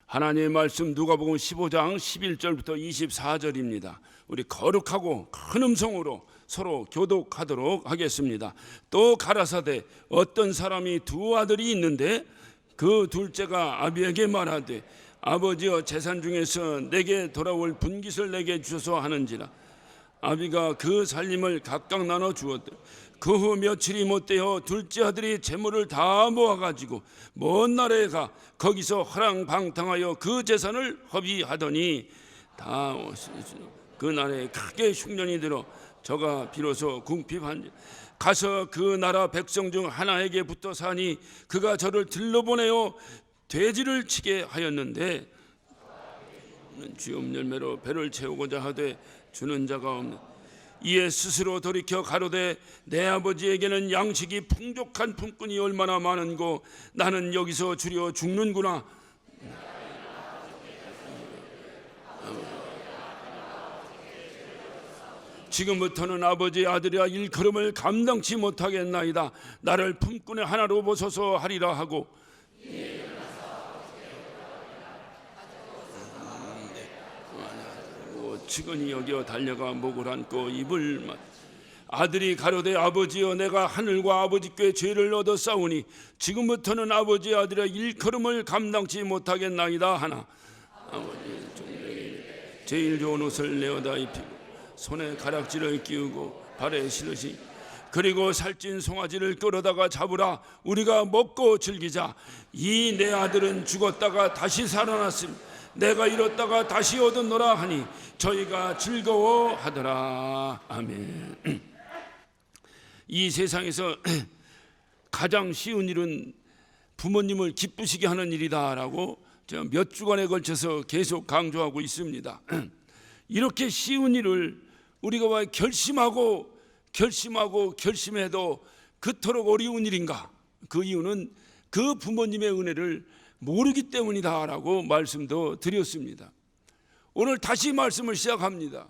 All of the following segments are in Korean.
하나님의 말씀 누가복음 15장 11절부터 24절입니다. 우리 거룩하고 큰 음성으로 서로 교독하도록 하겠습니다. 또 가라사대 어떤 사람이 두 아들이 있는데 그 둘째가 아비에게 말하되 아버지여 재산 중에서 내게 돌아올 분깃을 내게 주소서 하는지라. 아비가 그 살림을 각각 나눠 주었대. 그 후 며칠이 못되어 둘째 아들이 재물을 다 모아가지고 먼 나라에 가 거기서 허랑방탕하여 그 재산을 허비하더니 다 그날에 크게 흉년이 들어 저가 비로소 궁핍한지 가서 그 나라 백성 중 하나에게 붙어 사니 그가 저를 들러보내어 돼지를 치게 하였는데 쥐엄 열매로 배를 채우고자 하되 주는 자가 없는. 이에 스스로 돌이켜 가로되 내 아버지에게는 양식이 풍족한 품꾼이 얼마나 많은고 나는 여기서 주려 죽는구나. 지금부터는 아버지 아들이야 일컬음을 감당치 못하겠나이다. 나를 품꾼의 하나로 보소서 하리라 하고 측은히 여겨 달려가 목을 안고 입을 아들이 가로되 아버지여 내가 하늘과 아버지께 죄를 얻어 싸우니 지금부터는 아버지 아들의 일컬음을 감당치 못하겠나이다 하나 아버지 종들에게 제일 좋은 옷을 내어다 입히고 손에 가락지를 끼우고 발에 신으시 그리고 살찐 송아지를 끌어다가 잡으라. 우리가 먹고 즐기자. 이 내 아들은 죽었다가 다시 살아났음 내가 잃었다가 다시 얻었노라 하니 저희가 즐거워하더라. 아멘. 이 세상에서 가장 쉬운 일은 부모님을 기쁘시게 하는 일이다라고 몇 주간에 걸쳐서 계속 강조하고 있습니다. 이렇게 쉬운 일을 우리가 왜 결심해도 그토록 어려운 일인가? 그 이유는 그 부모님의 은혜를 모르기 때문이다라고 말씀도 드렸습니다. 오늘 다시 말씀을 시작합니다.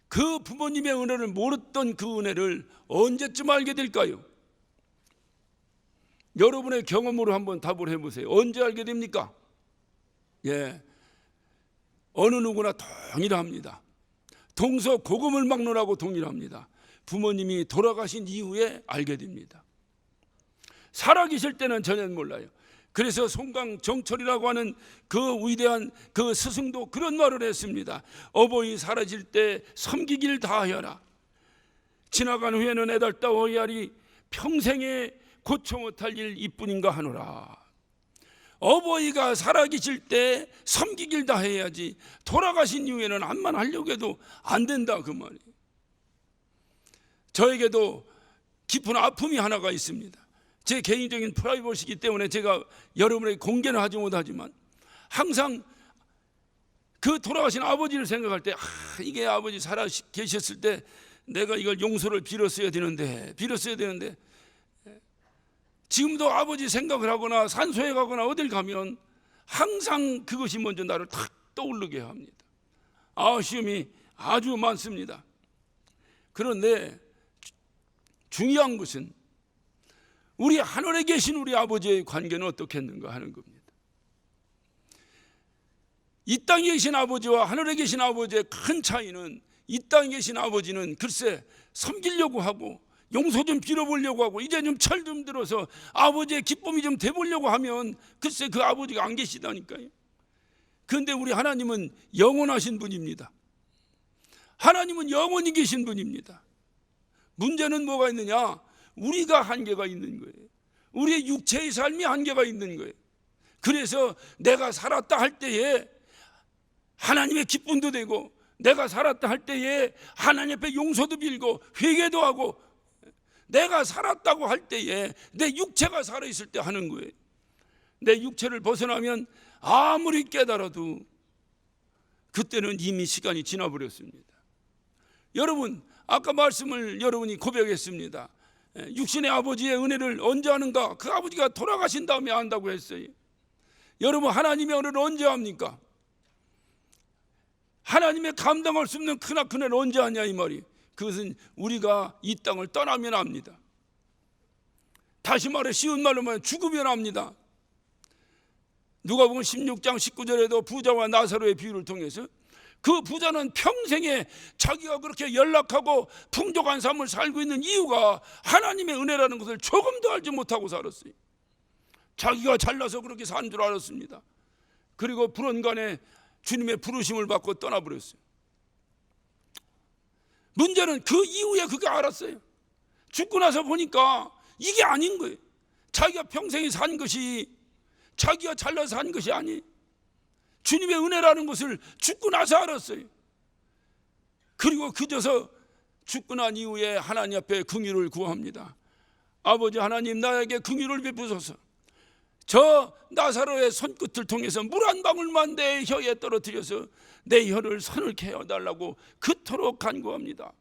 그 부모님의 은혜를 모르던 그 은혜를 언제쯤 알게 될까요? 여러분의 경험으로 한번 답을 해보세요. 언제 알게 됩니까? 어느 누구나 동일합니다. 동서고금을 막론하고 동일합니다. 부모님이 돌아가신 이후에 알게 됩니다. 살아계실 때는 전혀 몰라요. 그래서 송강정철이라고 하는 그 위대한 그 스승도 그런 말을 했습니다. 어버이 사라질 때 섬기길 다하여라. 지나간 후에는 애달따워야리 평생에 고쳐 못할 일 이뿐인가 하노라. 어버이가 살아계실 때 섬기길 다해야지 돌아가신 이후에는 암만 하려고 해도 안 된다 그 말이에요. 저에게도 깊은 아픔이 하나가 있습니다. 제 개인적인 프라이버시이기 때문에 제가 여러분에게 공개는 하지 못하지만 항상 그 돌아가신 아버지를 생각할 때 이게 아버지 살아 계셨을 때 내가 이걸 용서를 빌었어야 되는데 지금도 아버지 생각을 하거나 산소에 가거나 어딜 가면 항상 그것이 먼저 나를 탁 떠오르게 합니다. 아쉬움이 아주 많습니다. 그런데 중요한 것은 우리 하늘에 계신 우리 아버지의 관계는 어떻겠는가 하는 겁니다. 이 땅에 계신 아버지와 하늘에 계신 아버지의 큰 차이는 이 땅에 계신 아버지는 글쎄 섬기려고 하고 용서 좀 빌어보려고 하고 이제 좀 철 좀 들어서 아버지의 기쁨이 좀 돼보려고 하면 글쎄 그 아버지가 안 계시다니까요. 그런데 우리 하나님은 영원하신 분입니다. 하나님은 영원히 계신 분입니다. 문제는 뭐가 있느냐? 우리가 한계가 있는 거예요. 우리의 육체의 삶이 한계가 있는 거예요. 그래서 내가 살았다 할 때에 하나님의 기쁨도 되고 내가 살았다 할 때에 하나님 앞에 용서도 빌고 회개도 하고 내가 살았다고 할 때에 내 육체가 살아있을 때 하는 거예요. 내 육체를 벗어나면 아무리 깨달아도 그때는 이미 시간이 지나버렸습니다. 여러분 아까 말씀을 여러분이 고백했습니다. 육신의 아버지의 은혜를 언제 아는가? 그 아버지가 돌아가신 다음에 안다고 했어요. 여러분 하나님의 은혜를 언제 압니까? 하나님의 감당할 수 없는 크나큰 은혜를 언제 하냐 이 말이. 그것은 우리가 이 땅을 떠나면 압니다. 다시 말해 쉬운 말로 말하면 죽으면 압니다. 누가복음 16장 19절에도 부자와 나사로의 비유를 통해서 그 부자는 평생에 자기가 그렇게 연락하고 풍족한 삶을 살고 있는 이유가 하나님의 은혜라는 것을 조금도 알지 못하고 살았어요. 자기가 잘나서 그렇게 산 줄 알았습니다. 그리고 불언간에 주님의 부르심을 받고 떠나버렸어요. 문제는 그 이후에 그게 알았어요. 죽고 나서 보니까 이게 아닌 거예요. 자기가 평생에 산 것이, 자기가 잘나서 산 것이 아니에요. 주님의 은혜라는 것을 죽고 나서 알았어요. 그리고 그저서 죽고 난 이후에 하나님 앞에 긍휼을 구합니다. 아버지 하나님, 나에게 긍휼을 베푸소서. 저 나사로의 손끝을 통해서 물 한 방울만 내 혀에 떨어뜨려서 내 혀를 서늘케 해달라고 그토록 간구합니다.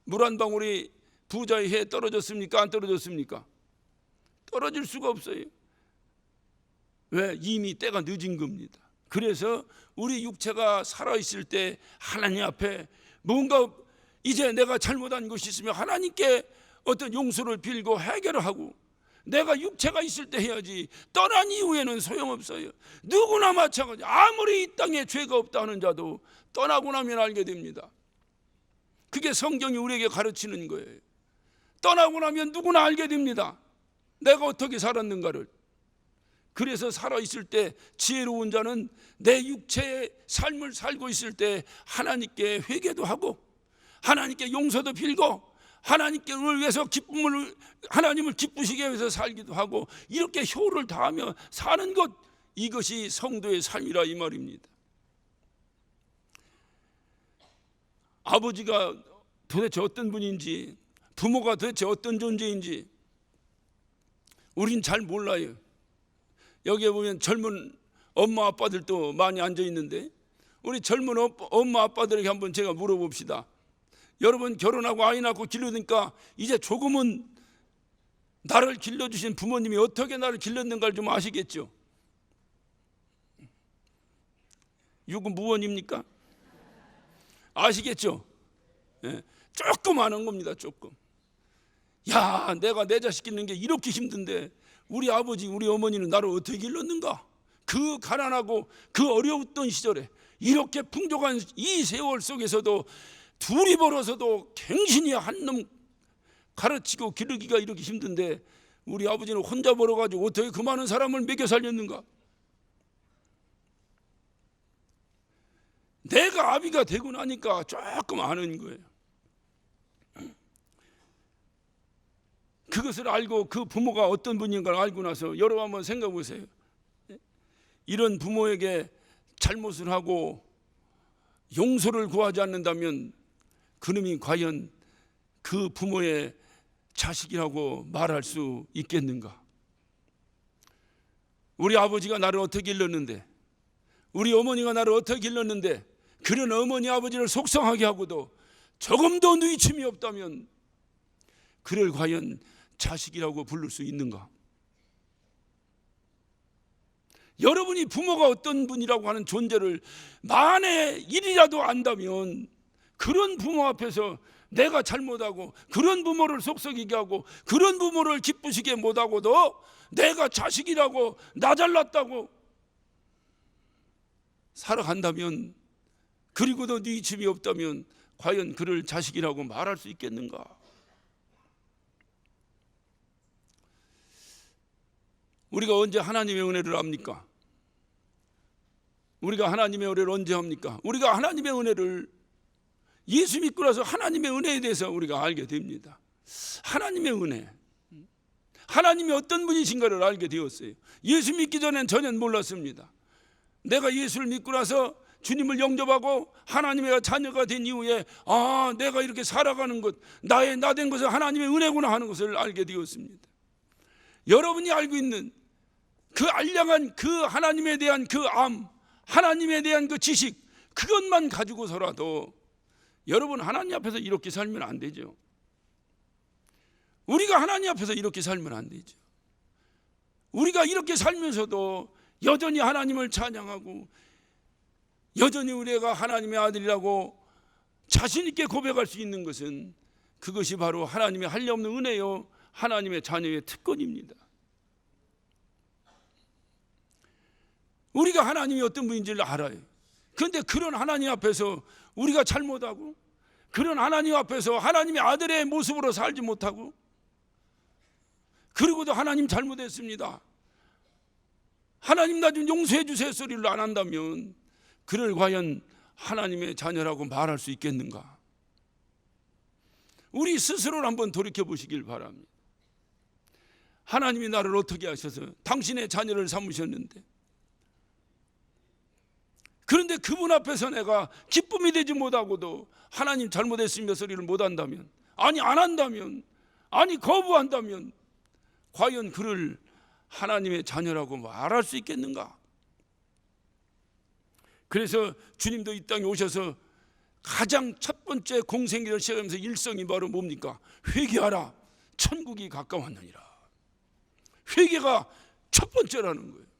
물 한 방울이 부자의 혀에 떨어졌습니까? 안 떨어졌습니까? 떨어질 수가 없어요. 왜? 이미 때가 늦은 겁니다. 그래서 우리 육체가 살아있을 때 하나님 앞에 뭔가 이제 내가 잘못한 것이 있으면 하나님께 어떤 용서를 빌고 해결을 하고, 내가 육체가 있을 때 해야지 떠난 이후에는 소용없어요. 누구나 마찬가지. 아무리 이 땅에 죄가 없다 하는 자도 떠나고 나면 알게 됩니다. 그게 성경이 우리에게 가르치는 거예요. 떠나고 나면 누구나 알게 됩니다. 내가 어떻게 살았는가를. 그래서 살아있을 때 지혜로운 자는 내 육체의 삶을 살고 있을 때 하나님께 회개도 하고 하나님께 용서도 빌고 하나님께 위해서 하나님을 기쁘시게 위해서 살기도 하고, 이렇게 효를 다하며 사는 것, 이것이 성도의 삶이라 이 말입니다. 아버지가 도대체 어떤 분인지, 부모가 도대체 어떤 존재인지 우린 잘 몰라요. 여기에 보면 젊은 엄마 아빠들도 많이 앉아 있는데, 우리 젊은 엄마 아빠들에게 한번 제가 물어봅시다. 여러분 결혼하고 아이 낳고 길러니까 이제 조금은 나를 길러주신 부모님이 어떻게 나를 길렀는가를 좀 아시겠죠? 육은 무원입니까? 아시겠죠? 예, 조금 아는 겁니다. 조금. 야, 내가 내 자식 키우는 게 이렇게 힘든데 우리 아버지 우리 어머니는 나를 어떻게 길렀는가? 그 가난하고 그 어려웠던 시절에 이렇게 풍족한 이 세월 속에서도 둘이 벌어서도 갱신이 한 놈 가르치고 기르기가 이렇게 힘든데 우리 아버지는 혼자 벌어가지고 어떻게 그 많은 사람을 먹여 살렸는가? 내가 아비가 되고 나니까 조금 아는 거예요. 그것을 알고 그 부모가 어떤 분인가를 알고 나서 여러분 한번 생각해 보세요. 이런 부모에게 잘못을 하고 용서를 구하지 않는다면 그놈이 과연 그 부모의 자식이라고 말할 수 있겠는가? 우리 아버지가 나를 어떻게 길렀는데, 우리 어머니가 나를 어떻게 길렀는데, 그런 어머니 아버지를 속상하게 하고도 조금도 누이침이 없다면 그를 과연 자식이라고 부를 수 있는가? 여러분이 부모가 어떤 분이라고 하는 존재를 만에 일이라도 안다면 그런 부모 앞에서 내가 잘못하고 그런 부모를 속썩이게 하고 그런 부모를 기쁘시게 못하고도 내가 자식이라고 나 잘났다고 살아간다면, 그리고도 네 집이 없다면 과연 그를 자식이라고 말할 수 있겠는가? 우리가 언제 하나님의 은혜를 압니까? 우리가 하나님의 은혜를 언제 합니까? 우리가 하나님의 은혜를 예수 믿고 나서 하나님의 은혜에 대해서 우리가 알게 됩니다. 하나님의 은혜, 하나님이 어떤 분이신가를 알게 되었어요. 예수 믿기 전엔 전혀 몰랐습니다. 내가 예수를 믿고 나서 주님을 영접하고 하나님의 자녀가 된 이후에 내가 이렇게 살아가는 것, 나 된 것은 하나님의 은혜구나 하는 것을 알게 되었습니다. 여러분이 알고 있는 그 알량한 그 하나님에 대한 그 암, 하나님에 대한 그 지식, 그것만 가지고서라도 여러분 하나님 앞에서 이렇게 살면 안 되죠. 우리가 하나님 앞에서 이렇게 살면 안 되죠. 우리가 이렇게 살면서도 여전히 하나님을 찬양하고 여전히 우리가 하나님의 아들이라고 자신 있게 고백할 수 있는 것은 그것이 바로 하나님의 한량없는 은혜요, 하나님의 자녀의 특권입니다. 우리가 하나님이 어떤 분인지를 알아요. 그런데 그런 하나님 앞에서 우리가 잘못하고, 그런 하나님 앞에서 하나님의 아들의 모습으로 살지 못하고, 그리고도 하나님 잘못했습니다, 하나님 나 좀 용서해 주세요 소리를 안 한다면 그를 과연 하나님의 자녀라고 말할 수 있겠는가? 우리 스스로를 한번 돌이켜 보시길 바랍니다. 하나님이 나를 어떻게 하셔서 당신의 자녀를 삼으셨는데, 그런데 그분 앞에서 내가 기쁨이 되지 못하고도 하나님 잘못했으며 소리를 못한다면, 아니 안 한다면, 아니 거부한다면 과연 그를 하나님의 자녀라고 말할 수 있겠는가? 그래서 주님도 이 땅에 오셔서 가장 첫 번째 공생애를 시작하면서 일성이 바로 뭡니까? 회개하라, 천국이 가까웠느니라. 회개가 첫 번째라는 거예요.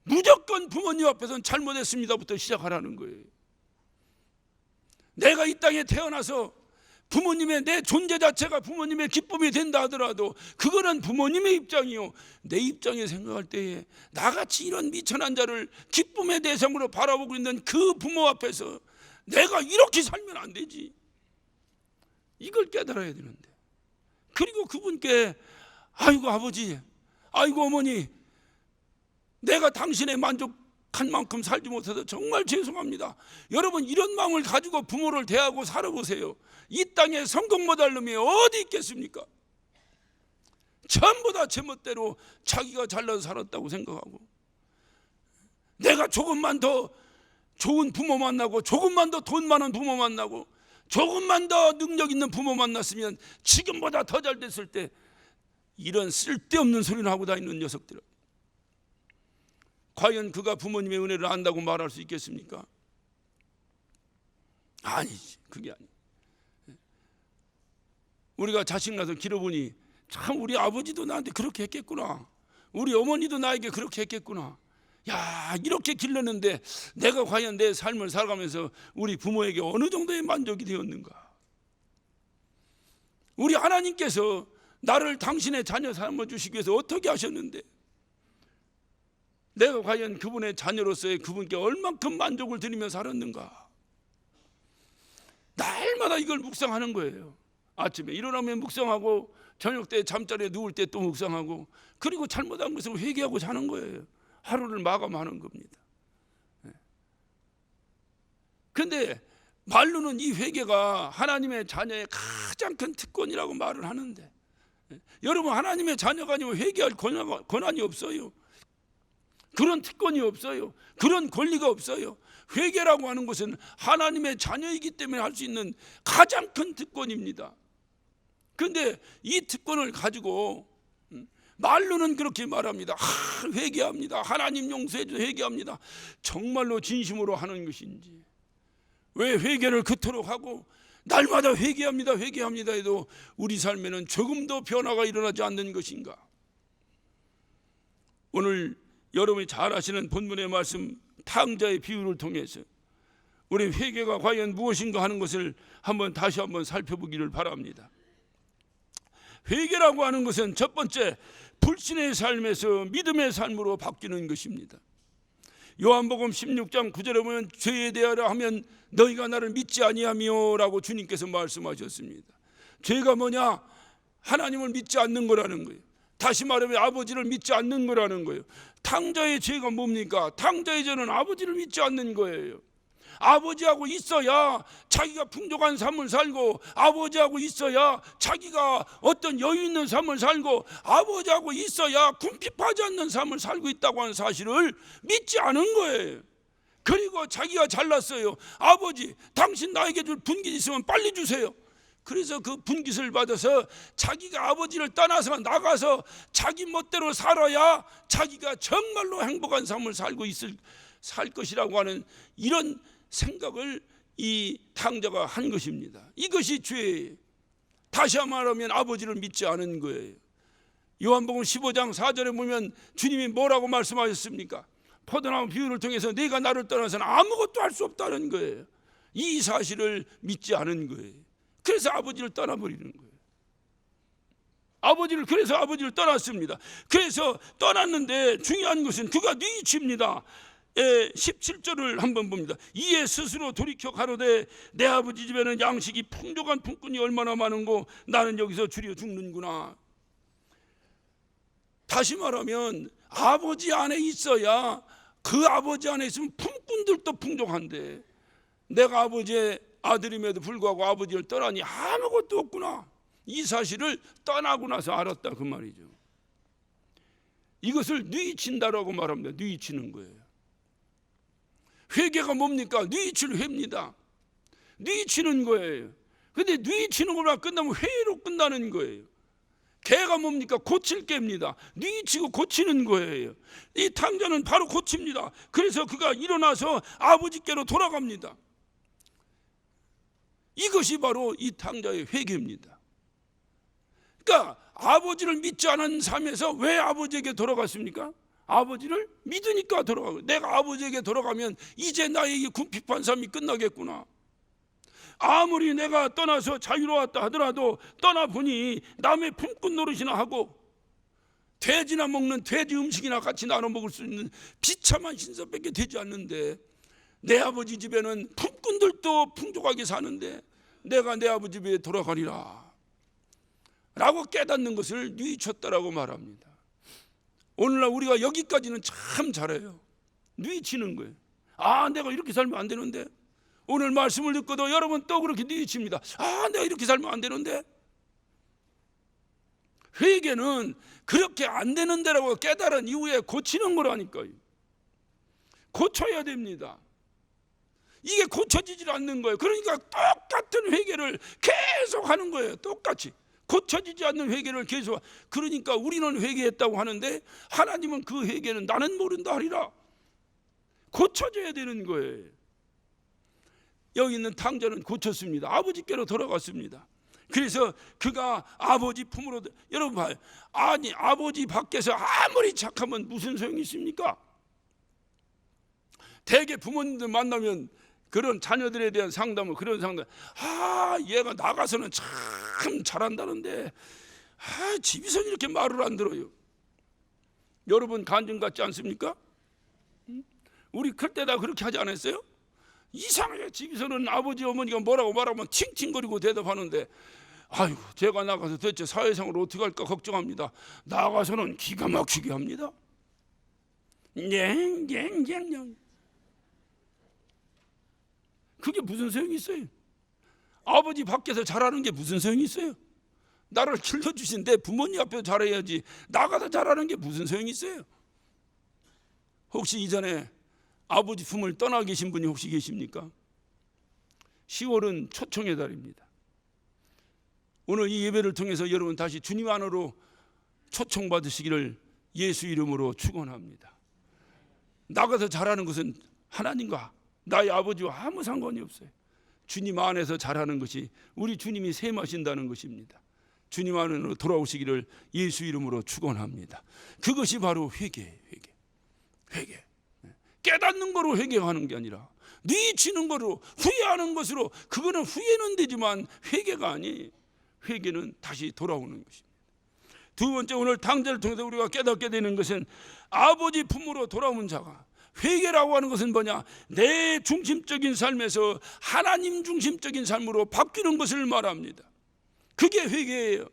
무조건 부모님 앞에서는 잘못했습니다부터 시작하라는 거예요. 내가 이 땅에 태어나서 부모님의, 내 존재 자체가 부모님의 기쁨이 된다 하더라도 그거는 부모님의 입장이요, 내 입장에 생각할 때에 나같이 이런 미천한 자를 기쁨의 대상으로 바라보고 있는 그 부모 앞에서 내가 이렇게 살면 안 되지, 이걸 깨달아야 되는데, 그리고 그분께 아이고 아버지, 아이고 어머니, 내가 당신의 만족한 만큼 살지 못해서 정말 죄송합니다. 여러분, 이런 마음을 가지고 부모를 대하고 살아보세요. 이 땅에 성공 못할 놈이 어디 있겠습니까? 전부 다 제멋대로 자기가 잘나서 살았다고 생각하고, 내가 조금만 더 좋은 부모 만나고, 조금만 더 돈 많은 부모 만나고, 조금만 더 능력 있는 부모 만났으면 지금보다 더 잘 됐을 때, 이런 쓸데없는 소리를 하고 다니는 녀석들, 과연 그가 부모님의 은혜를 안다고 말할 수 있겠습니까? 아니지, 그게 아니에요. 우리가 자식 낳아서 길어보니 참 우리 아버지도 나한테 그렇게 했겠구나, 우리 어머니도 나에게 그렇게 했겠구나, 야 이렇게 길렀는데 내가 과연 내 삶을 살아가면서 우리 부모에게 어느 정도의 만족이 되었는가? 우리 하나님께서 나를 당신의 자녀 삼아주시기 위해서 어떻게 하셨는데 내가 과연 그분의 자녀로서의 그분께 얼만큼 만족을 드리며 살았는가? 날마다 이걸 묵상하는 거예요. 아침에 일어나면 묵상하고, 저녁 때 잠자리에 누울 때 또 묵상하고, 그리고 잘못한 것을 회개하고 자는 거예요. 하루를 마감하는 겁니다. 그런데 말로는 이 회개가 하나님의 자녀의 가장 큰 특권이라고 말을 하는데, 여러분, 하나님의 자녀가 아니면 회개할 권한이 없어요. 그런 특권이 없어요. 그런 권리가 없어요. 회개라고 하는 것은 하나님의 자녀이기 때문에 할 수 있는 가장 큰 특권입니다. 그런데 이 특권을 가지고 말로는 그렇게 말합니다. 회개합니다, 하나님 용서해 주세요, 회개합니다. 정말로 진심으로 하는 것인지, 왜 회개를 그토록 하고 날마다 회개합니다, 회개합니다 해도 우리 삶에는 조금도 변화가 일어나지 않는 것인가? 오늘 여러분이 잘 아시는 본문의 말씀, 탕자의 비유를 통해서 우리 회개가 과연 무엇인가 하는 것을 다시 한번 살펴보기를 바랍니다. 회개라고 하는 것은 첫 번째, 불신의 삶에서 믿음의 삶으로 바뀌는 것입니다. 요한복음 16장 9절에 보면 죄에 대하여 하면 너희가 나를 믿지 아니하며 라고 주님께서 말씀하셨습니다. 죄가 뭐냐? 하나님을 믿지 않는 거라는 거예요. 다시 말하면 아버지를 믿지 않는 거라는 거예요. 탕자의 죄가 뭡니까? 탕자의 죄는 아버지를 믿지 않는 거예요. 아버지하고 있어야 자기가 풍족한 삶을 살고, 아버지하고 있어야 자기가 어떤 여유 있는 삶을 살고, 아버지하고 있어야 궁핍하지 않는 삶을 살고 있다고 하는 사실을 믿지 않은 거예요. 그리고 자기가 잘났어요. 아버지, 당신 나에게 줄 분깃 있으면 빨리 주세요. 그래서 그 분깃을 받아서 자기가 아버지를 떠나서 나가서 자기 멋대로 살아야 자기가 정말로 행복한 삶을 살 것이라고 하는 이런 생각을 이 탕자가 한 것입니다. 이것이 죄예요. 다시 말하면 아버지를 믿지 않은 거예요. 요한복음 15장 4절에 보면 주님이 뭐라고 말씀하셨습니까? 포도나무 비유를 통해서 네가 나를 떠나서는 아무것도 할 수 없다는 거예요. 이 사실을 믿지 않은 거예요. 그래서 아버지를 떠나버리는 거예요. 그래서 아버지를 떠났습니다. 그래서 떠났는데 중요한 것은 그가 뉘우칩니다. 17절을 한번 봅니다. 이에 스스로 돌이켜 가로되 내 아버지 집에는 양식이 풍족한 품꾼이 얼마나 많은고 나는 여기서 줄여 죽는구나. 다시 말하면 아버지 안에 있어야, 그 아버지 안에 있으면 품꾼들도 풍족한데 내가 아버지의 아들임에도 불구하고 아버지를 떠나니 아무것도 없구나. 이 사실을 떠나고 나서 알았다, 그 말이죠. 이것을 뉘우친다라고 말합니다. 뉘우치는 거예요. 회개가 뭡니까? 뉘우칠 회입니다. 뉘우치는 거예요. 근데 뉘우치는 거만 끝나면 회로 끝나는 거예요. 개가 뭡니까? 고칠 개입니다. 뉘우치고 고치는 거예요. 이 탕자는 바로 고칩니다. 그래서 그가 일어나서 아버지께로 돌아갑니다. 이것이 바로 이 탕자의 회개입니다. 그러니까 아버지를 믿지 않은 삶에서 왜 아버지에게 돌아갔습니까? 아버지를 믿으니까 돌아가고, 내가 아버지에게 돌아가면 이제 나의 이 궁핍한 삶이 끝나겠구나. 아무리 내가 떠나서 자유로웠다 하더라도 떠나보니 남의 품꾼 노릇이나 하고 돼지나 먹는 돼지 음식이나 같이 나눠 먹을 수 있는 비참한 신세밖에 되지 않는데, 내 아버지 집에는 품꾼들도 풍족하게 사는데 내가 내 아버지 집에 돌아가리라 라고 깨닫는 것을 뉘우쳤다라고 말합니다. 오늘날 우리가 여기까지는 참 잘해요. 뉘우치는 거예요. 내가 이렇게 살면 안 되는데. 오늘 말씀을 듣고도 여러분 또 그렇게 뉘우칩니다. 내가 이렇게 살면 안 되는데. 회개는 그렇게 안 되는 데라고 깨달은 이후에 고치는 거라니까요. 고쳐야 됩니다. 이게 고쳐지질 않는 거예요. 그러니까 똑같은 회개를 계속 하는 거예요. 똑같이 고쳐지지 않는 회개를 계속. 그러니까 우리는 회개했다고 하는데 하나님은 그 회개는 나는 모른다 하리라. 고쳐져야 되는 거예요. 여기 있는 탕자는 고쳤습니다. 아버지께로 돌아갔습니다. 그래서 그가 아버지 품으로, 여러분 봐요. 아니, 아버지 밖에서 아무리 착하면 무슨 소용이 있습니까? 대개 부모님들 만나면 그런 자녀들에 대한 상담을, 그런 상담, 얘가 나가서는 참 잘한다는데 집에서는 이렇게 말을 안 들어요. 여러분 간증 같지 않습니까? 우리 클 때 다 그렇게 하지 않았어요? 이상하게 집에서는 아버지 어머니가 뭐라고 말하면 칭칭거리고 대답하는데, 아이고 제가 나가서 대체 사회생활을 어떻게 할까 걱정합니다. 나가서는 기가 막히게 합니다. 냥냥냥냥. 그게 무슨 소용이 있어요? 아버지 밖에서 잘하는 게 무슨 소용이 있어요? 나를 길러주신 내 부모님 앞에서 잘해야지 나가서 잘하는 게 무슨 소용이 있어요? 혹시 이전에 아버지 품을 떠나 계신 분이 혹시 계십니까? 10월은 초청의 달입니다. 오늘 이 예배를 통해서 여러분 다시 주님 안으로 초청받으시기를 예수 이름으로 축원합니다. 나가서 잘하는 것은 하나님과 나의 아버지와 아무 상관이 없어요. 주님 안에서 잘하는 것이 우리 주님이 세마신다는 것입니다. 주님 안으로 돌아오시기를 예수 이름으로 축원합니다. 그것이 바로 회개예요. 회개. 깨닫는 거로 회개하는 게 아니라 뉘우치는 거로, 후회하는 것으로. 그거는 후회는 되지만 회개가 아니에요. 회개는 다시 돌아오는 것입니다. 두 번째, 오늘 탕자를 통해서 우리가 깨닫게 되는 것은 아버지 품으로 돌아온 자가, 회개라고 하는 것은 뭐냐? 내 중심적인 삶에서 하나님 중심적인 삶으로 바뀌는 것을 말합니다. 그게 회개예요.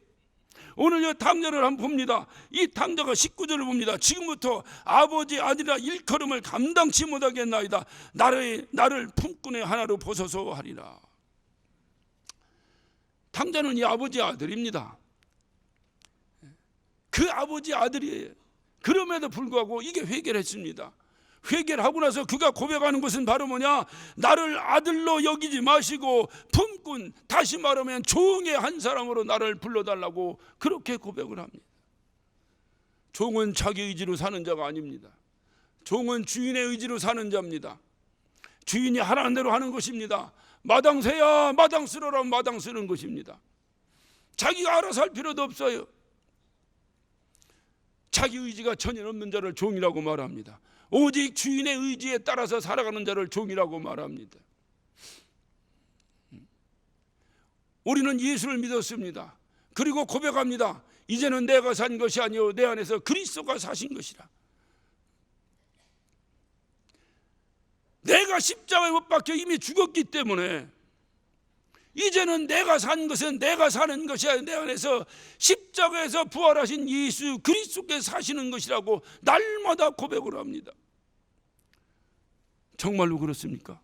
오늘 이 탕자를 한번 봅니다. 이 탕자가 19절을 봅니다. 지금부터 아버지 아들이라 일컬음을 감당치 못하겠나이다. 나를 품꾼의 하나로 보소서 하리라. 탕자는 이 아버지 아들입니다. 그 아버지 아들이에요. 그럼에도 불구하고 이게 회개를 했습니다. 회개를 하고 나서 그가 고백하는 것은 바로 뭐냐? 나를 아들로 여기지 마시고 품꾼, 다시 말하면 종의 한 사람으로 나를 불러달라고 그렇게 고백을 합니다. 종은 자기 의지로 사는 자가 아닙니다. 종은 주인의 의지로 사는 자입니다. 주인이 하라는 대로 하는 것입니다. 마당 새야 마당 쓸어라 마당 쓰는 것입니다. 자기가 알아서 할 필요도 없어요. 자기 의지가 전혀 없는 자를 종이라고 말합니다. 오직 주인의 의지에 따라서 살아가는 자를 종이라고 말합니다. 우리는 예수를 믿었습니다. 그리고 고백합니다. 이제는 내가 산 것이 아니요 내 안에서 그리스도가 사신 것이라. 내가 십자가에 못 박혀 이미 죽었기 때문에 이제는 내가 산 것은 내가 사는 것이 아니라 내 안에서 십자가에서 부활하신 예수 그리스도께서 사시는 것이라고 날마다 고백을 합니다. 정말로 그렇습니까?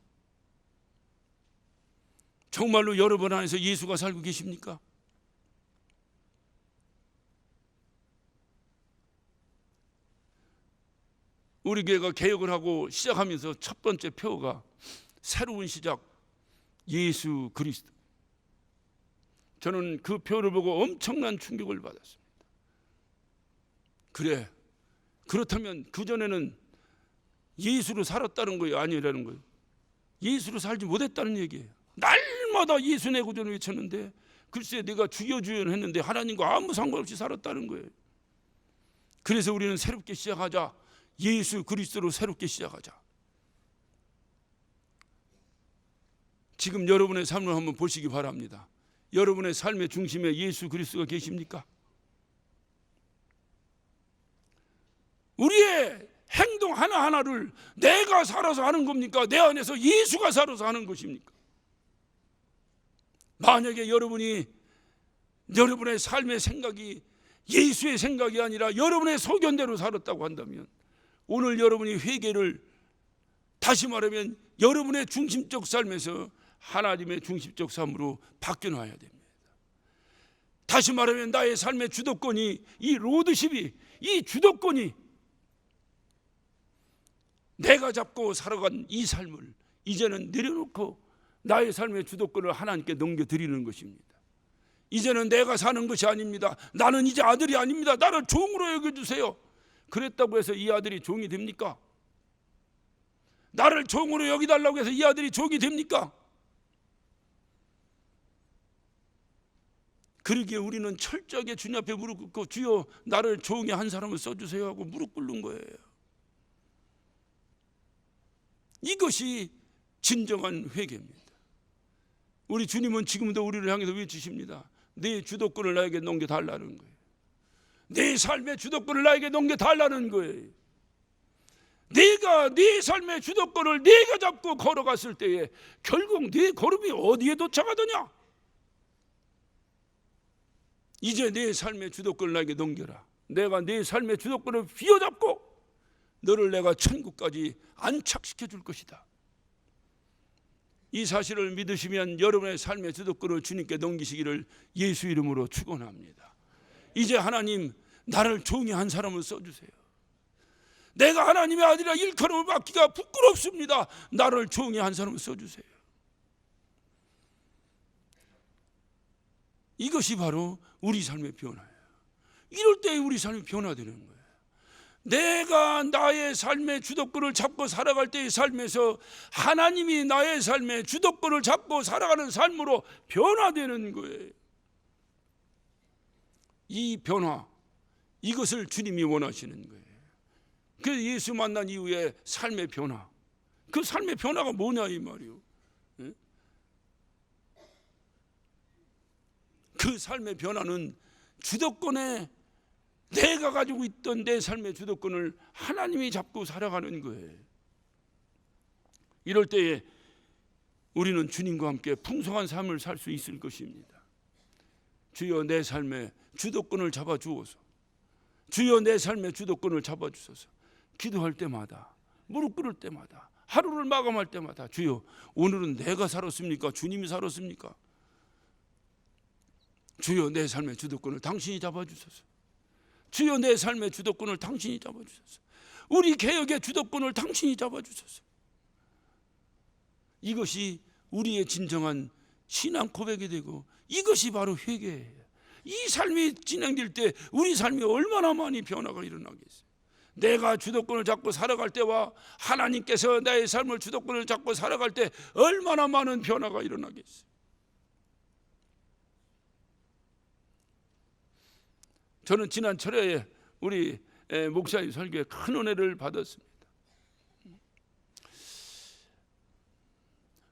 정말로 여러분 안에서 예수가 살고 계십니까? 우리 교회가 개혁을 하고 시작하면서 첫 번째 표어가 새로운 시작, 예수 그리스도. 저는 그 표어를 보고 엄청난 충격을 받았습니다. 그래, 그렇다면 그전에는 예수로 살았다는 거예요? 아니라는 거예요? 예수로 살지 못했다는 얘기예요. 날마다 예수 내 구원을 외쳤는데 글쎄 내가 주여 주여 했는데 하나님과 아무 상관없이 살았다는 거예요. 그래서 우리는 새롭게 시작하자. 예수 그리스도로 새롭게 시작하자. 지금 여러분의 삶을 한번 보시기 바랍니다. 여러분의 삶의 중심에 예수 그리스도가 계십니까? 우리의 행동 하나하나를 내가 살아서 하는 겁니까? 내 안에서 예수가 살아서 하는 것입니까? 만약에 여러분의 삶의 생각이 예수의 생각이 아니라 여러분의 소견대로 살았다고 한다면 오늘 여러분이 회개를, 다시 말하면 여러분의 중심적 삶에서 하나님의 중심적 삶으로 바뀌어놔야 됩니다. 다시 말하면 나의 삶의 주도권이, 이 로드십이, 이 주도권이 내가 잡고 살아간 이 삶을 이제는 내려놓고 나의 삶의 주도권을 하나님께 넘겨드리는 것입니다. 이제는 내가 사는 것이 아닙니다. 나는 이제 아들이 아닙니다. 나를 종으로 여겨주세요. 그랬다고 해서 이 아들이 종이 됩니까? 나를 종으로 여기달라고 해서 이 아들이 종이 됩니까? 그러기에 우리는 철저하게 주님 앞에 무릎 꿇고 주여 나를 종의 한 사람을 써주세요 하고 무릎 꿇는 거예요. 이것이 진정한 회개입니다. 우리 주님은 지금도 우리를 향해서 외치십니다. 내 주도권을 나에게 넘겨달라는 거예요. 내 삶의 주도권을 나에게 넘겨달라는 거예요. 내가 네 삶의 주도권을 내가 잡고 걸어갔을 때에 결국 네 걸음이 어디에 도착하더냐? 이제 내 삶의 주도권을 나에게 넘겨라. 내가 내 삶의 주도권을 휘어잡고 너를 내가 천국까지 안착시켜 줄 것이다. 이 사실을 믿으시면 여러분의 삶의 주도권을 주님께 넘기시기를 예수 이름으로 축원합니다. 이제 하나님 나를 종이 한 사람을 써주세요. 내가 하나님의 아들이라 일컬음을 받기가 부끄럽습니다. 나를 종이 한 사람을 써주세요. 이것이 바로 우리 삶의 변화예요. 이럴 때 우리 삶이 변화되는 거예요. 내가 나의 삶의 주도권을 잡고 살아갈 때의 삶에서 하나님이 나의 삶의 주도권을 잡고 살아가는 삶으로 변화되는 거예요. 이 변화, 이것을 주님이 원하시는 거예요. 그래서 예수 만난 이후에 삶의 변화, 그 삶의 변화가 뭐냐 이 말이에요. 그 삶의 변화는 주도권에 내가 가지고 있던 내 삶의 주도권을 하나님이 잡고 살아가는 거예요. 이럴 때에 우리는 주님과 함께 풍성한 삶을 살 수 있을 것입니다. 주여 내 삶의 주도권을 잡아주어서, 주여 내 삶의 주도권을 잡아주소서. 기도할 때마다, 무릎 꿇을 때마다, 하루를 마감할 때마다 주여 오늘은 내가 살았습니까? 주님이 살았습니까? 주여 내 삶의 주도권을 당신이 잡아주소서. 주여 내 삶의 주도권을 당신이 잡아주소서. 우리 개혁의 주도권을 당신이 잡아주소서. 이것이 우리의 진정한 신앙 고백이 되고 이것이 바로 회개예요. 이 삶이 진행될 때 우리 삶이 얼마나 많이 변화가 일어나겠어요. 내가 주도권을 잡고 살아갈 때와 하나님께서 나의 삶을 주도권을 잡고 살아갈 때 얼마나 많은 변화가 일어나겠어요. 저는 지난 철야에 우리 목사님 설교에 큰 은혜를 받았습니다.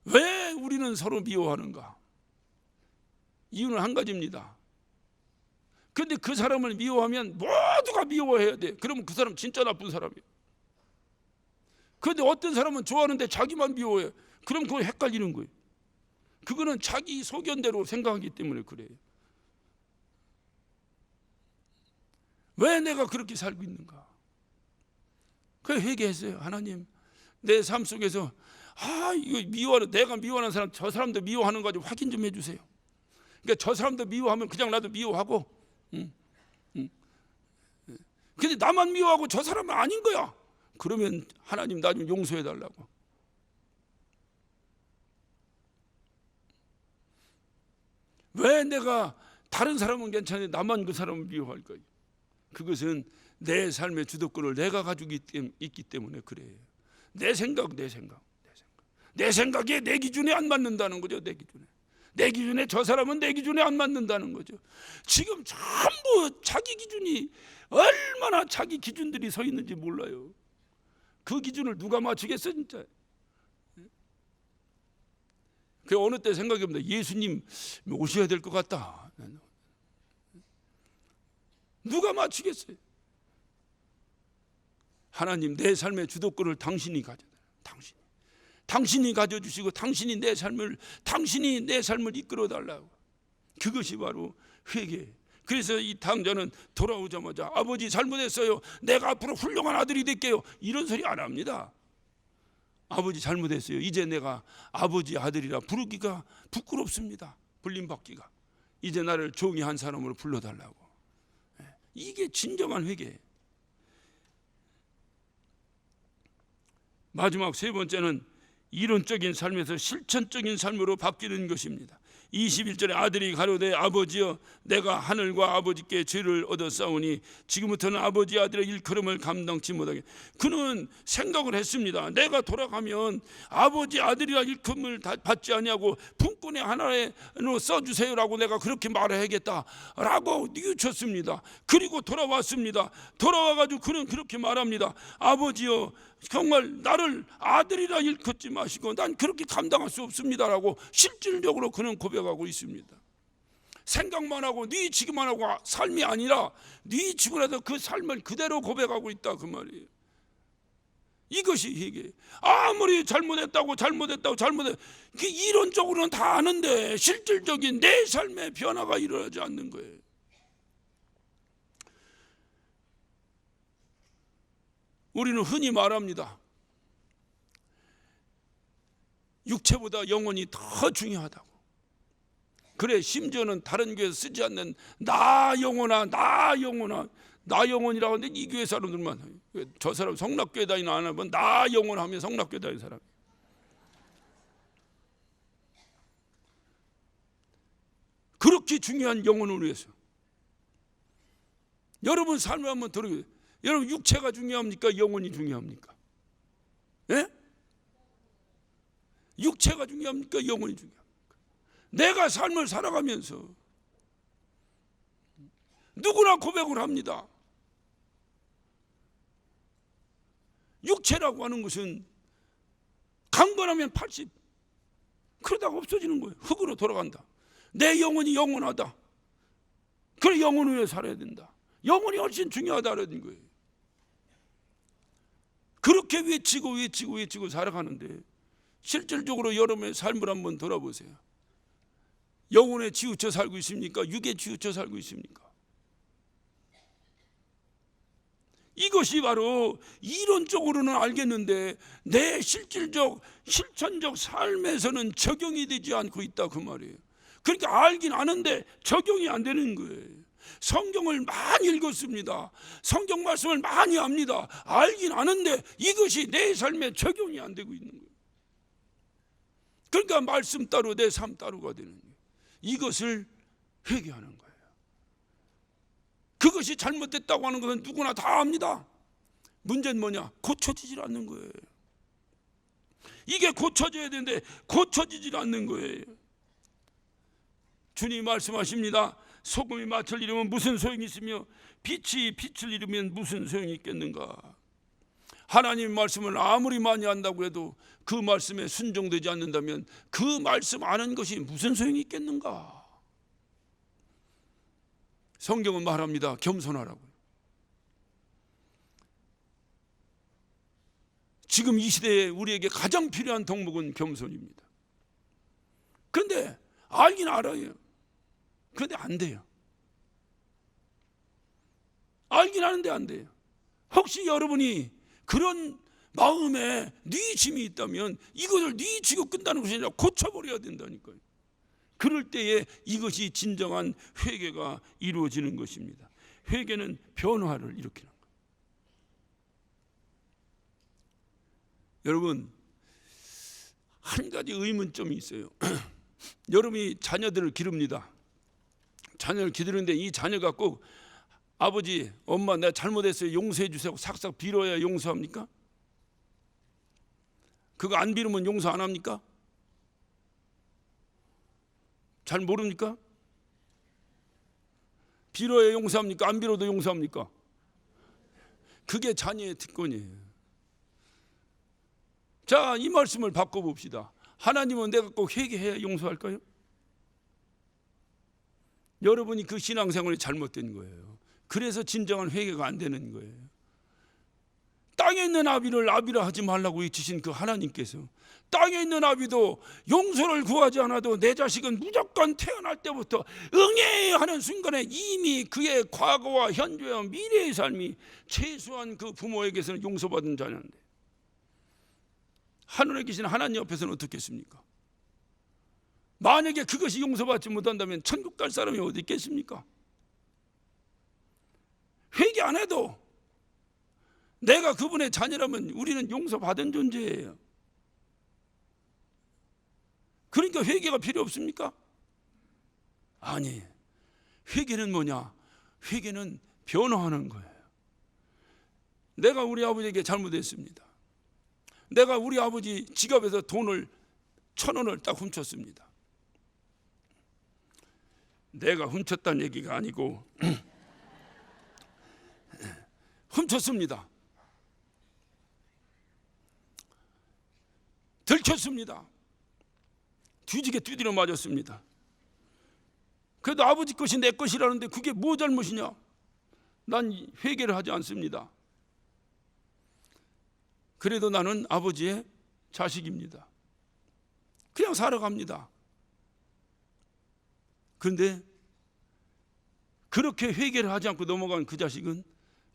왜 우리는 서로 미워하는가? 이유는 한 가지입니다. 근데 그 사람을 미워하면 모두가 미워해야 돼. 그러면 그 사람 진짜 나쁜 사람이에요. 그런데 어떤 사람은 좋아하는데 자기만 미워해. 그럼 그거 헷갈리는 거예요. 그거는 자기 소견대로 생각하기 때문에 그래요. 왜 내가 그렇게 살고 있는가? 그래서 회개했어요. 하나님, 내 삶 속에서 이거 미워하는, 내가 미워하는 사람, 저 사람도 미워하는 거 가지고 확인 좀 해주세요. 그러니까 저 사람도 미워하면 그냥 나도 미워하고, 근데 나만 미워하고 저 사람은 아닌 거야. 그러면 하나님 나 좀 용서해 달라고. 왜 내가 다른 사람은 괜찮은데 나만 그 사람을 미워할까요? 그것은 내 삶의 주도권을 내가 가지고 있기 때문에 그래요. 내 생각에 내 기준에 안 맞는다는 거죠. 내 기준에 저 사람은 내 기준에 안 맞는다는 거죠. 지금 전부 자기 기준이 얼마나 자기 기준들이 서 있는지 몰라요. 그 기준을 누가 맞추겠어 진짜. 그 어느 때 생각해봅니다. 예수님 오셔야 될 것 같다. 누가 맞추겠어요? 하나님, 내 삶의 주도권을 당신이 가져다. 당신이 가져주시고 당신이 내 삶을 이끌어 달라고. 그것이 바로 회개. 그래서 이 탕자는 돌아오자마자 아버지 잘못했어요. 내가 앞으로 훌륭한 아들이 될게요. 이런 소리 안 합니다. 아버지 잘못했어요. 이제 내가 아버지 아들이라 부르기가 부끄럽습니다. 불림받기가. 이제 나를 종이 한 사람으로 불러달라고. 이게 진정한 회개예요. 마지막 세 번째는 이론적인 삶에서 실천적인 삶으로 바뀌는 것입니다. 21절에 아들이 가로되 아버지여 내가 하늘과 아버지께 죄를 얻었사오니 지금부터는 아버지 아들의 일컬음을 감당치 못하게. 그는 생각을 했습니다. 내가 돌아가면 아버지 아들이라 일컬음을 받지 아니하고 품꾼의 하나로 써주세요라고 내가 그렇게 말해야겠다라고 뉘우쳤습니다. 그리고 돌아왔습니다. 돌아와가지고 그는 그렇게 말합니다. 아버지여 정말 나를 아들이라 일컫지 마시고 난 그렇게 감당할 수 없습니다라고 실질적으로 그는 고백하고 있습니다. 생각만 하고 뉘우치기만 하고 삶이 아니라 뉘우치고라도 그 삶을 그대로 고백하고 있다 그 말이에요. 이것이 회개. 아무리 잘못했다고 그 이론적으로는 다 아는데 실질적인 내 삶의 변화가 일어나지 않는 거예요. 우리는 흔히 말합니다. 육체보다 영혼이 더 중요하다고. 그래, 심지어는 다른 교회에서 쓰지 않는 나 영혼이라고 하는데 이 교회 사람들만, 저 사람 성락교회 다니는 안 하면 나 영혼 하면 성락교회 다니는 사람. 그렇게 중요한 영혼을 위해서 여러분 삶을 한번 들어보세요. 여러분 육체가 중요합니까? 영혼이 중요합니까? 예? 육체가 중요합니까? 영혼이 중요합니까? 내가 삶을 살아가면서 누구나 고백을 합니다. 육체라고 하는 것은 강건하면 80, 그러다가 없어지는 거예요. 흙으로 돌아간다. 내 영혼이 영원하다. 그래, 영혼을 위해 살아야 된다. 영혼이 훨씬 중요하다는 거예요. 그렇게 외치고 살아가는데 실질적으로 여러분의 삶을 한번 돌아보세요. 영혼에 치우쳐 살고 있습니까? 육에 치우쳐 살고 있습니까? 이것이 바로 이론적으로는 알겠는데 내 실질적 실천적 삶에서는 적용이 되지 않고 있다 그 말이에요. 그러니까 알긴 아는데 적용이 안 되는 거예요. 성경을 많이 읽었습니다. 성경 말씀을 많이 압니다. 알긴 아는데 이것이 내 삶에 적용이 안 되고 있는 거예요. 그러니까 말씀 따로 내 삶 따로가 되는 거예요. 이것을 회개하는 거예요. 그것이 잘못됐다고 하는 것은 누구나 다 압니다. 문제는 뭐냐? 고쳐지질 않는 거예요. 이게 고쳐져야 되는데 고쳐지질 않는 거예요. 주님이 말씀하십니다. 소금이 맛을 잃으면 무슨 소용이 있으며 빛이 빛을 잃으면 무슨 소용이 있겠는가. 하나님 말씀을 아무리 많이 한다고 해도 그 말씀에 순종되지 않는다면 그 말씀 아는 것이 무슨 소용이 있겠는가. 성경은 말합니다. 겸손하라고요. 지금 이 시대에 우리에게 가장 필요한 덕목은 겸손입니다. 그런데 알긴 알아요. 그런데 안 돼요. 알긴 아는데 안 돼요. 혹시 여러분이 그런 마음에 뉘침이 있다면 이것을 뉘치고 끝나는 것이 아니라 고쳐버려야 된다니까요. 그럴 때에 이것이 진정한 회개가 이루어지는 것입니다. 회개는 변화를 일으키는 거예요. 여러분, 한 가지 의문점이 있어요. 여러분이 자녀들을 기릅니다. 자녀를 기르는데 이 자녀가 꼭 아버지, 엄마 내가 잘못했어요 용서해 주세요 싹싹 빌어야 용서합니까? 그거 안 빌으면 용서 안 합니까? 잘 모릅니까? 빌어야 용서합니까? 안 빌어도 용서합니까? 그게 자녀의 특권이에요. 자, 이 말씀을 바꿔봅시다. 하나님은 내가 꼭 회개해야 용서할까요? 여러분이 그 신앙생활이 잘못된 거예요. 그래서 진정한 회개가 안 되는 거예요. 땅에 있는 아비를 아비라 하지 말라고 외치신 그 하나님께서 땅에 있는 아비도 용서를 구하지 않아도 내 자식은 무조건 태어날 때부터 응애 하는 순간에 이미 그의 과거와 현재와 미래의 삶이 최소한 그 부모에게서는 용서받은 자녀인데 하늘에 계신 하나님 옆에서는 어떻겠습니까? 만약에 그것이 용서받지 못한다면 천국 갈 사람이 어디 있겠습니까? 회개 안 해도 내가 그분의 자녀라면 우리는 용서받은 존재예요. 그러니까 회개가 필요 없습니까? 아니, 회개는 뭐냐? 회개는 변화하는 거예요. 내가 우리 아버지에게 잘못했습니다. 내가 우리 아버지 지갑에서 돈을 1,000원을 딱 훔쳤습니다. 내가 훔쳤다는 얘기가 아니고 훔쳤습니다. 들켰습니다. 뒤지게 두드려 맞았습니다. 그래도 아버지 것이 내 것이라는데 그게 뭐 잘못이냐? 난 회개를 하지 않습니다. 그래도 나는 아버지의 자식입니다. 그냥 살아갑니다. 그런데 그렇게 회개를 하지 않고 넘어간 그 자식은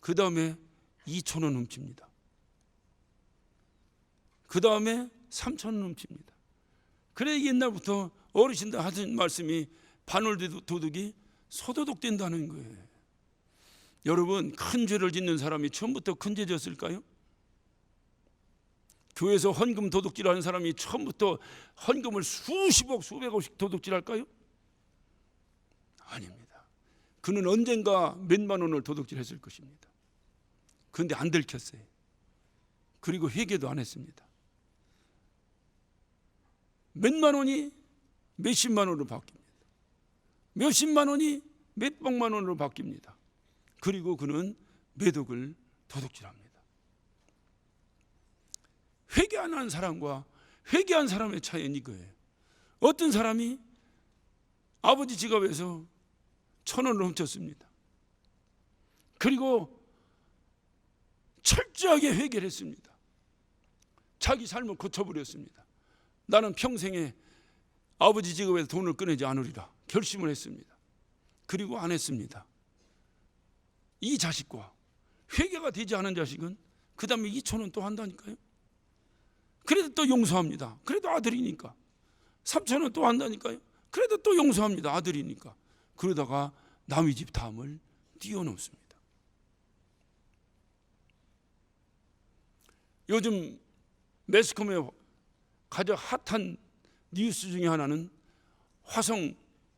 그 다음에 2,000원 훔칩니다. 그 다음에 3,000원 훔칩니다. 그래 옛날부터 어르신들 하신 말씀이 반월도둑이 소도둑 된다는 거예요. 여러분, 큰 죄를 짓는 사람이 처음부터 큰 죄 졌을까요? 교회에서 헌금 도둑질하는 사람이 처음부터 헌금을 수십억 수백억씩 도둑질할까요? 아닙니다. 그는 언젠가 몇만 원을 도둑질했을 것입니다. 그런데 안 들켰어요. 그리고 회개도 안 했습니다. 몇만 원이 몇십만 원으로 바뀝니다. 몇십만 원이 몇백만 원으로 바뀝니다. 그리고 그는 매독을 도둑질합니다. 회개 안 한 사람과 회개한 사람의 차이는 이거예요. 어떤 사람이 아버지 지갑에서 1,000원을 훔쳤습니다. 그리고 철저하게 회개를 했습니다. 자기 삶을 고쳐버렸습니다. 나는 평생에 아버지 지갑에서 돈을 꺼내지 않으리라 결심을 했습니다. 그리고 안 했습니다. 이 자식과 회개가 되지 않은 자식은 그 다음에 2,000원 또 한다니까요. 그래도 또 용서합니다. 그래도 아들이니까. 3,000원 또 한다니까요. 그래도 또 용서합니다. 아들이니까. 그러다가 남의 집 담을 뛰어넘습니다. 요즘 매스컴의 가장 핫한 뉴스 중에 하나는 화성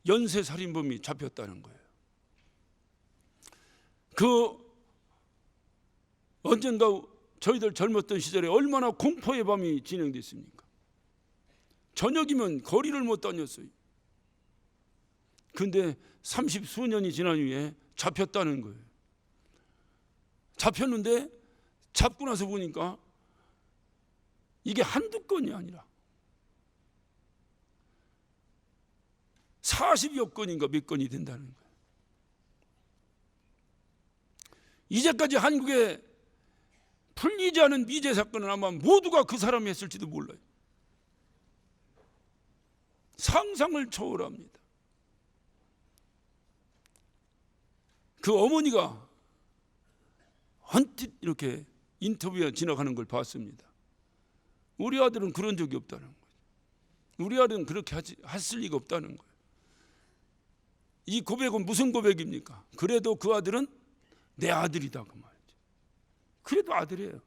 연쇄살인범이 잡혔다는 거예요. 그 언젠가 저희들 젊었던 시절에 얼마나 공포의 밤이 진행됐습니까? 저녁이면 거리를 못 다녔어요. 그런데 30수년이 지난 후에 잡혔다는 거예요. 잡혔는데 잡고 나서 보니까 이게 한두 건이 아니라 40여 건인가 몇 건이 된다는 거예요. 이제까지 한국에 풀리지 않은 미제 사건은 아마 모두가 그 사람이 했을지도 몰라요. 상상을 초월합니다. 그 어머니가 언뜻 이렇게 인터뷰에 지나가는 걸 봤습니다. 우리 아들은 그런 적이 없다는 거예요. 우리 아들은 그렇게 했을 리가 없다는 거예요. 이 고백은 무슨 고백입니까? 그래도 그 아들은 내 아들이다 그 말이죠. 그래도 아들이에요.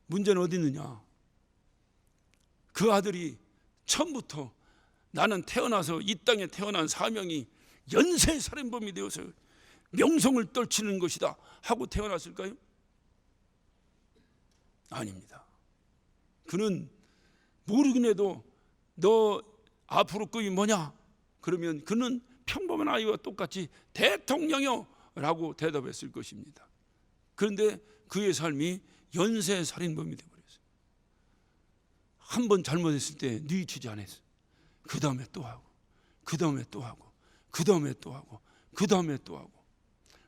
문제는 어디 있느냐? 그 아들이 처음부터 나는 태어나서 이 땅에 태어난 사명이 연쇄 살인범이 되어서 명성을 떨치는 것이다 하고 태어났을까요? 아닙니다. 그는 모르긴 해도 너 앞으로 꿈이 뭐냐? 그러면 그는 평범한 아이와 똑같이 대통령이요 라고 대답했을 것입니다. 그런데 그의 삶이 연쇄 살인범이 되어버렸어요. 한 번 잘못했을 때 뉘우치지 않았어요. 그 다음에 또 하고, 그 다음에 또 하고, 그 다음에 또 하고, 그 다음에 또 하고.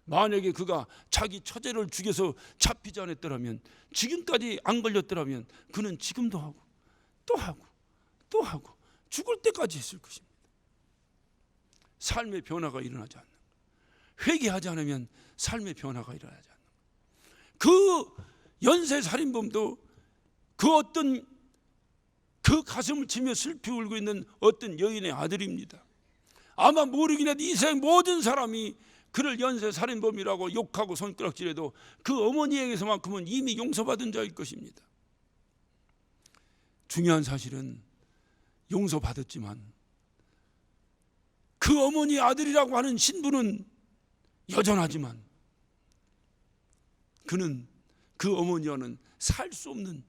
만약에 그가 자기 처제를 죽여서 잡히지 않았더라면, 지금까지 안 걸렸더라면 그는 지금도 하고 또 하고 또 하고 죽을 때까지 했을 것입니다. 삶의 변화가 일어나지 않는 거예요. 회개하지 않으면 삶의 변화가 일어나지 않는 거예요. 그 연쇄 살인범도 그 가슴을 치며 슬피 울고 있는 어떤 여인의 아들입니다. 아마 모르긴 해도 이 세상 모든 사람이 그를 연쇄 살인범이라고 욕하고 손가락질해도 그 어머니에게서만큼은 이미 용서받은 자일 것입니다. 중요한 사실은 용서받았지만 그 어머니의 아들이라고 하는 신분은 여전하지만 그는 그 어머니와는 살 수 없는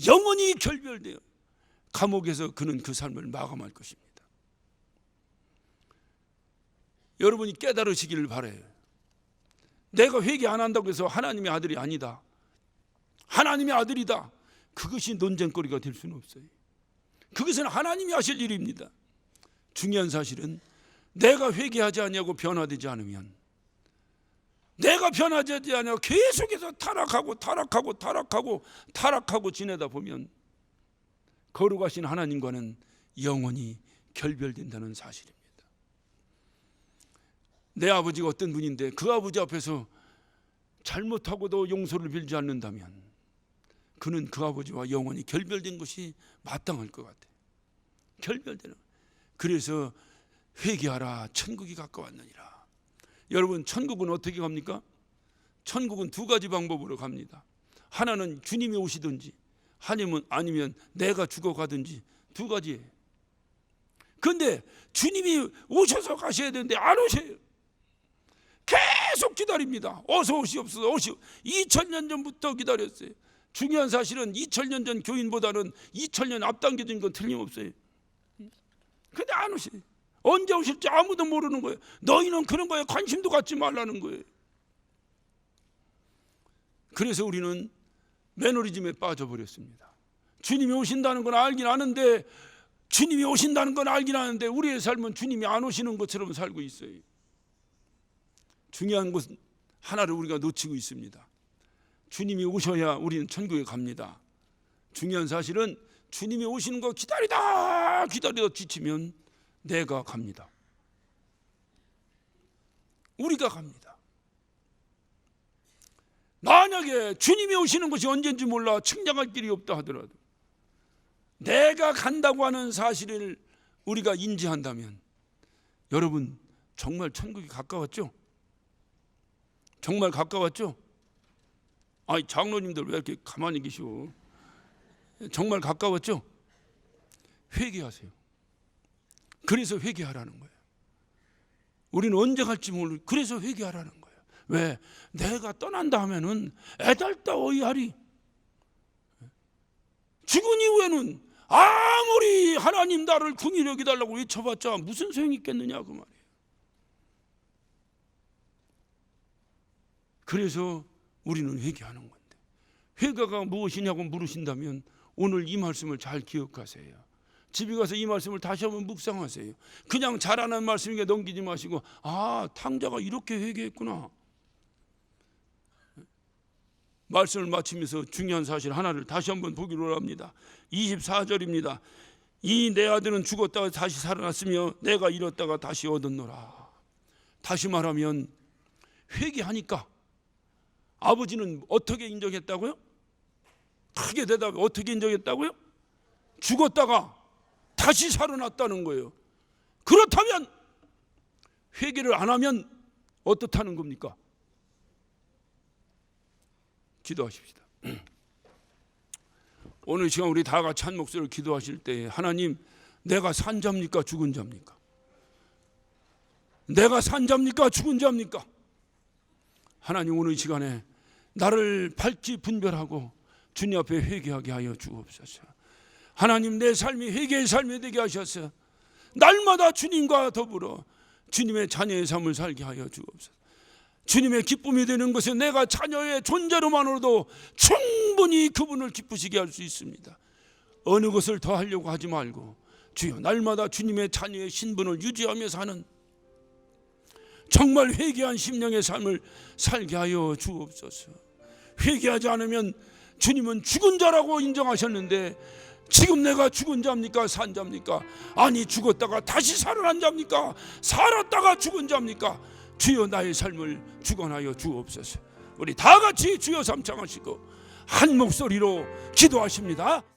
영원히 결별되어 감옥에서 그는 그 삶을 마감할 것입니다. 여러분이 깨달으시기를 바라요. 내가 회개 안 한다고 해서 하나님의 아들이 아니다, 하나님의 아들이다, 그것이 논쟁거리가 될 수는 없어요. 그것은 하나님이 하실 일입니다. 중요한 사실은 내가 회개하지 않냐고 변화되지 않으면, 내가 변화되지 않냐고 계속해서 타락하고 지내다 보면 거룩하신 하나님과는 영원히 결별된다는 사실입니다. 내 아버지가 어떤 분인데 그 아버지 앞에서 잘못하고도 용서를 빌지 않는다면 그는 그 아버지와 영원히 결별된 것이 마땅할 것 같아요. 결별되는. 그래서 회개하라, 천국이 가까웠느니라. 여러분, 천국은 어떻게 갑니까? 천국은 두 가지 방법으로 갑니다. 하나는 주님이 오시든지 아니면 내가 죽어가든지 두 가지예요. 그런데 주님이 오셔서 가셔야 되는데 안 오셔요. 계속 기다립니다. 어서 오시옵소서. 2000년 전부터 기다렸어요. 중요한 사실은 2000년 전 교인보다는 2000년 앞당겨진 건 틀림없어요. 근데 안 오셔요. 언제 오실지 아무도 모르는 거예요. 너희는 그런 거에 관심도 갖지 말라는 거예요. 그래서 우리는 매너리즘에 빠져버렸습니다. 주님이 오신다는 건 알긴 아는데 우리의 삶은 주님이 안 오시는 것처럼 살고 있어요. 중요한 것은 하나를 우리가 놓치고 있습니다. 주님이 오셔야 우리는 천국에 갑니다. 중요한 사실은 주님이 오시는 거 기다리다 지치면 내가 갑니다. 우리가 갑니다. 만약에 주님이 오시는 것이 언제인지 몰라 측량할 길이 없다 하더라도 내가 간다고 하는 사실을 우리가 인지한다면 여러분, 정말 천국이 가까웠죠? 정말 가까웠죠? 아니, 장로님들 왜 이렇게 가만히 계시오? 정말 가까웠죠? 회개하세요. 그래서 회개하라는 거예요. 우리는 언제 갈지 모르고 그래서 회개하라는 거예요. 왜? 내가 떠난다 하면은 애달다 어이하리. 죽은 이후에는 아무리 하나님 나를 궁히 여기달라고 외쳐봤자 무슨 소용이 있겠느냐 그 말이에요. 그래서 우리는 회개하는 건데, 회개가 무엇이냐고 물으신다면 오늘 이 말씀을 잘 기억하세요. 집에 가서 이 말씀을 다시 한번 묵상하세요. 그냥 잘하는 말씀이게 넘기지 마시고, 아, 탕자가 이렇게 회개했구나. 말씀을 마치면서 중요한 사실 하나를 다시 한번 보기로 합니다. 24절입니다. 이 내 아들은 죽었다가 다시 살아났으며 내가 잃었다가 다시 얻었노라. 다시 말하면 회개하니까 아버지는 어떻게 인정했다고요? 크게 대답해. 어떻게 인정했다고요? 죽었다가 다시 살아났다는 거예요. 그렇다면 회개를 안 하면 어떻다는 겁니까? 기도하십시다. 오늘 시간 우리 다 같이 한 목소리로 기도하실 때, 하나님, 내가 산 자입니까 죽은 자입니까? 내가 산 자입니까 죽은 자입니까? 하나님, 오늘 이 시간에 나를 밝히 분별하고 주님 앞에 회개하게 하여 주옵소서. 하나님, 내 삶이 회개의 삶이 되게 하셔서 날마다 주님과 더불어 주님의 자녀의 삶을 살게 하여 주옵소서. 주님의 기쁨이 되는 것은 내가 자녀의 존재로만으로도 충분히 그분을 기쁘시게 할 수 있습니다. 어느 것을 더 하려고 하지 말고 주여, 날마다 주님의 자녀의 신분을 유지하며 사는 정말 회개한 심령의 삶을 살게 하여 주옵소서. 회개하지 않으면 주님은 죽은 자라고 인정하셨는데, 지금 내가 죽은 자입니까 산 자입니까? 아니, 죽었다가 다시 살아난 자입니까? 살았다가 죽은 자입니까? 주여, 나의 삶을 주관하여 주옵소서. 우리 다 같이 주여 삼창하시고 한 목소리로 기도하십니다.